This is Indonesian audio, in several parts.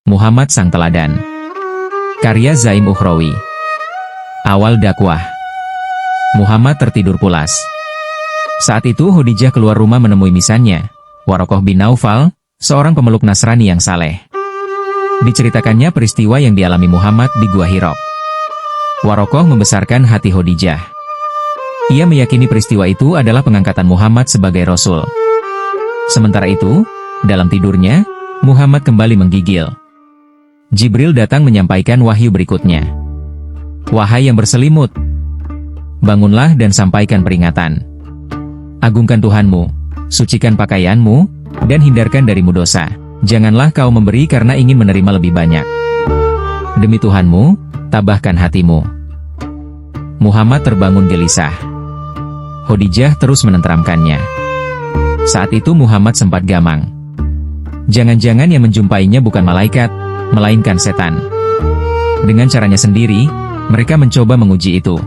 Muhammad Sang Teladan. Karya Zaim Ukhrawi. Awal dakwah. Muhammad tertidur pulas. Saat itu Khadijah keluar rumah menemui misannya, Warokoh bin Naufal, seorang pemeluk Nasrani yang saleh. Diceritakannya peristiwa yang dialami Muhammad di Gua Hira. Warokoh membesarkan hati Khadijah. Ia meyakini peristiwa itu adalah pengangkatan Muhammad sebagai Rasul. Sementara itu, dalam tidurnya, Muhammad kembali menggigil. Jibril datang menyampaikan wahyu berikutnya. Wahai yang berselimut, bangunlah dan sampaikan peringatan. Agungkan Tuhanmu, sucikan pakaianmu, dan hindarkan darimu dosa. Janganlah kau memberi karena ingin menerima lebih banyak. Demi Tuhanmu, tabahkan hatimu. Muhammad terbangun gelisah. Khadijah terus menenteramkannya. Saat itu Muhammad sempat gamang. Jangan-jangan yang menjumpainya bukan malaikat, melainkan setan. Dengan caranya sendiri, mereka mencoba menguji itu.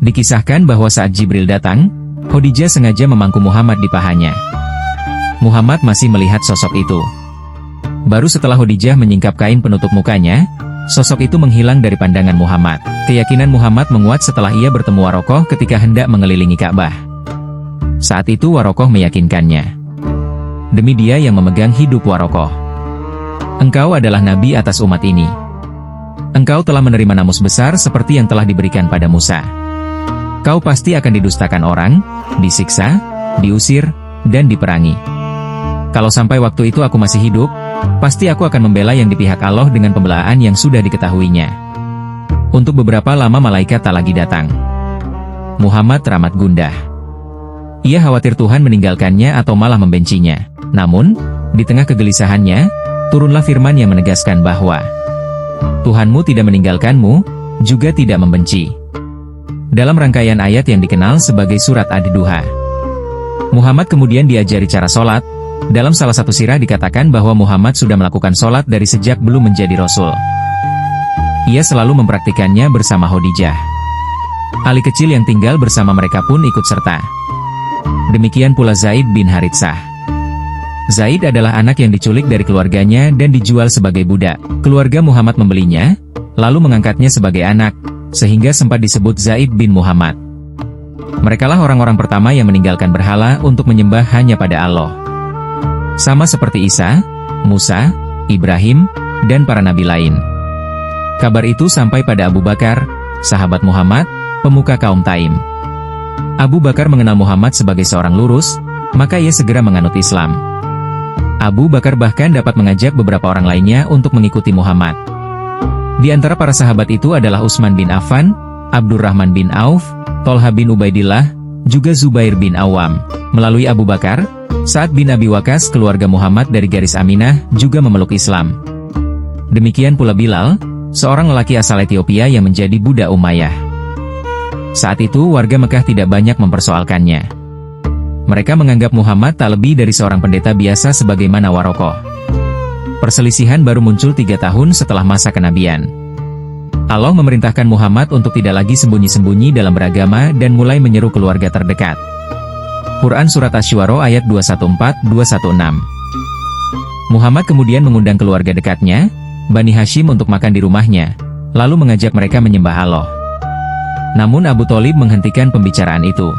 Dikisahkan bahwa saat Jibril datang, Khadijah sengaja memangku Muhammad di pahanya. Muhammad masih melihat sosok itu. Baru setelah Khadijah menyingkap kain penutup mukanya, sosok itu menghilang dari pandangan Muhammad. Keyakinan Muhammad menguat setelah ia bertemu Warokoh ketika hendak mengelilingi Ka'bah. Saat itu Warokoh meyakinkannya. Demi dia yang memegang hidup Warokoh, engkau adalah nabi atas umat ini. Engkau telah menerima namus besar seperti yang telah diberikan pada Musa. Kau pasti akan didustakan orang, disiksa, diusir, dan diperangi. Kalau sampai waktu itu aku masih hidup, pasti aku akan membela yang di pihak Allah dengan pembelaan yang sudah diketahuinya. Untuk beberapa lama malaikat tak lagi datang. Muhammad teramat gundah. Ia khawatir Tuhan meninggalkannya atau malah membencinya. Namun, di tengah kegelisahannya, turunlah firman yang menegaskan bahwa Tuhanmu tidak meninggalkanmu, juga tidak membenci. Dalam rangkaian ayat yang dikenal sebagai surat Ad-Duha, Muhammad kemudian diajari cara sholat. Dalam salah satu sirah dikatakan bahwa Muhammad sudah melakukan sholat dari sejak belum menjadi Rasul. Ia selalu mempraktikannya bersama Khadijah. Ali kecil yang tinggal bersama mereka pun ikut serta. Demikian pula Zaid bin Haritsah. Zaid adalah anak yang diculik dari keluarganya dan dijual sebagai budak. Keluarga Muhammad membelinya, lalu mengangkatnya sebagai anak, sehingga sempat disebut Zaid bin Muhammad. Merekalah orang-orang pertama yang meninggalkan berhala untuk menyembah hanya pada Allah. Sama seperti Isa, Musa, Ibrahim, dan para nabi lain. Kabar itu sampai pada Abu Bakar, sahabat Muhammad, pemuka kaum Taim. Abu Bakar mengenal Muhammad sebagai seorang lurus, maka ia segera menganut Islam. Abu Bakar bahkan dapat mengajak beberapa orang lainnya untuk mengikuti Muhammad. Di antara para sahabat itu adalah Utsman bin Affan, Abdurrahman bin Auf, Tolha bin Ubaidillah, juga Zubair bin Awam. Melalui Abu Bakar, Sa'ad bin Abi Waqqas, keluarga Muhammad dari garis Aminah, juga memeluk Islam. Demikian pula Bilal, seorang lelaki asal Ethiopia yang menjadi budak Umayyah. Saat itu warga Mekah tidak banyak mempersoalkannya. Mereka menganggap Muhammad tak lebih dari seorang pendeta biasa sebagaimana Warokoh. Perselisihan baru muncul 3 tahun setelah masa kenabian. Allah memerintahkan Muhammad untuk tidak lagi sembunyi-sembunyi dalam beragama dan mulai menyeru keluarga terdekat. Quran Surat Asy-Syu'ara ayat 214-216. Muhammad kemudian mengundang keluarga dekatnya, Bani Hashim, untuk makan di rumahnya, lalu mengajak mereka menyembah Allah. Namun Abu Thalib menghentikan pembicaraan itu.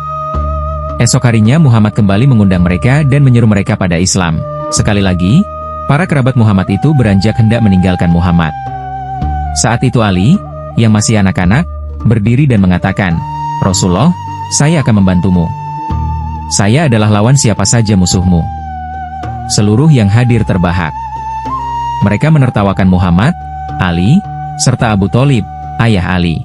Esok harinya Muhammad kembali mengundang mereka dan menyuruh mereka pada Islam. Sekali lagi, para kerabat Muhammad itu beranjak hendak meninggalkan Muhammad. Saat itu Ali, yang masih anak-anak, berdiri dan mengatakan, Rasulullah, saya akan membantumu. Saya adalah lawan siapa saja musuhmu. Seluruh yang hadir terbahak. Mereka menertawakan Muhammad, Ali, serta Abu Thalib, ayah Ali.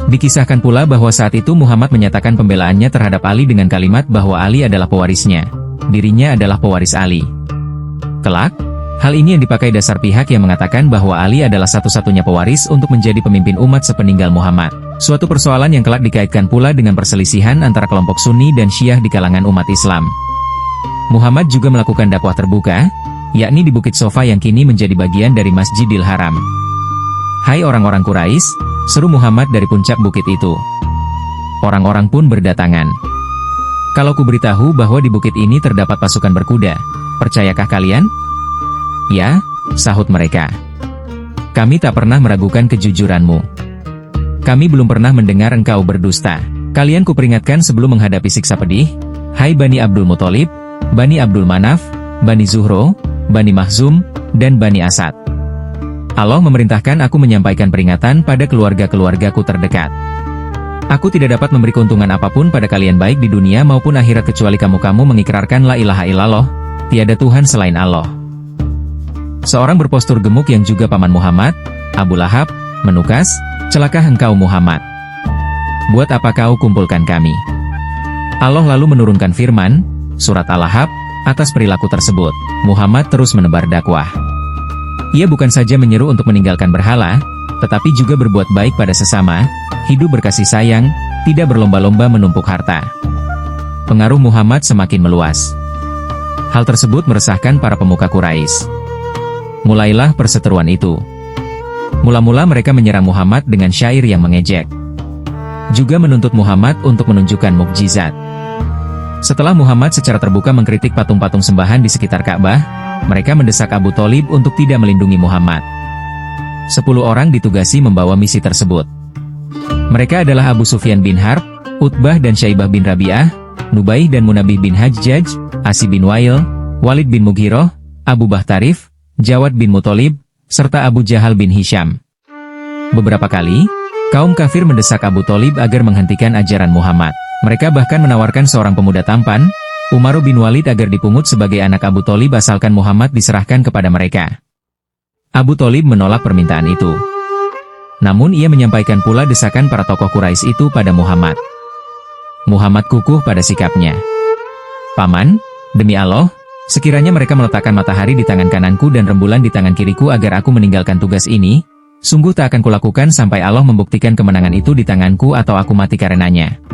Dikisahkan pula bahwa saat itu Muhammad menyatakan pembelaannya terhadap Ali dengan kalimat bahwa Ali adalah pewarisnya. Dirinya adalah pewaris Ali. Kelak, hal ini yang dipakai dasar pihak yang mengatakan bahwa Ali adalah satu-satunya pewaris untuk menjadi pemimpin umat sepeninggal Muhammad. Suatu persoalan yang kelak dikaitkan pula dengan perselisihan antara kelompok Sunni dan Syiah di kalangan umat Islam. Muhammad juga melakukan dakwah terbuka, yakni di Bukit Sofa yang kini menjadi bagian dari Masjidil Haram. Hai orang-orang Quraisy, seru Muhammad dari puncak bukit itu. Orang-orang pun berdatangan. Kalau ku beritahu bahwa di bukit ini terdapat pasukan berkuda, percayakah kalian? Ya, sahut mereka. Kami tak pernah meragukan kejujuranmu. Kami belum pernah mendengar engkau berdusta. Kalian kuperingatkan sebelum menghadapi siksa pedih, hai Bani Abdul Muthalib, Bani Abdul Manaf, Bani Zuhro, Bani Makhzum, dan Bani Asad. Allah memerintahkan aku menyampaikan peringatan pada keluarga-keluargaku terdekat. Aku tidak dapat memberi keuntungan apapun pada kalian baik di dunia maupun akhirat kecuali kamu-kamu mengikrarkan la ilaha illallah, tiada Tuhan selain Allah. Seorang berpostur gemuk yang juga paman Muhammad, Abu Lahab, menukas, celaka engkau Muhammad. Buat apa kau kumpulkan kami? Allah lalu menurunkan firman, surat Al-Lahab, atas perilaku tersebut. Muhammad terus menebar dakwah. Ia bukan saja menyeru untuk meninggalkan berhala, tetapi juga berbuat baik pada sesama, hidup berkasih sayang, tidak berlomba-lomba menumpuk harta. Pengaruh Muhammad semakin meluas. Hal tersebut meresahkan para pemuka Quraisy. Mulailah perseteruan itu. Mula-mula mereka menyerang Muhammad dengan syair yang mengejek. Juga menuntut Muhammad untuk menunjukkan mukjizat. Setelah Muhammad secara terbuka mengkritik patung-patung sembahan di sekitar Ka'bah, mereka mendesak Abu Thalib untuk tidak melindungi Muhammad. 10 orang ditugasi membawa misi tersebut. Mereka adalah Abu Sufyan bin Harb, Utbah dan Syaibah bin Rabi'ah, Nubaih dan Munabih bin Hajjaj, Asi bin Wail, Walid bin Mughirah, Abu Bahtarif, Jawad bin Muthalib, serta Abu Jahal bin Hisham. Beberapa kali, kaum kafir mendesak Abu Thalib agar menghentikan ajaran Muhammad. Mereka bahkan menawarkan seorang pemuda tampan, Umar bin Walid agar dipungut sebagai anak Abu Thalib asalkan Muhammad diserahkan kepada mereka. Abu Thalib menolak permintaan itu. Namun ia menyampaikan pula desakan para tokoh Quraisy itu pada Muhammad. Muhammad kukuh pada sikapnya. Paman, demi Allah, sekiranya mereka meletakkan matahari di tangan kananku dan rembulan di tangan kiriku agar aku meninggalkan tugas ini, sungguh tak akan kulakukan sampai Allah membuktikan kemenangan itu di tanganku atau aku mati karenanya.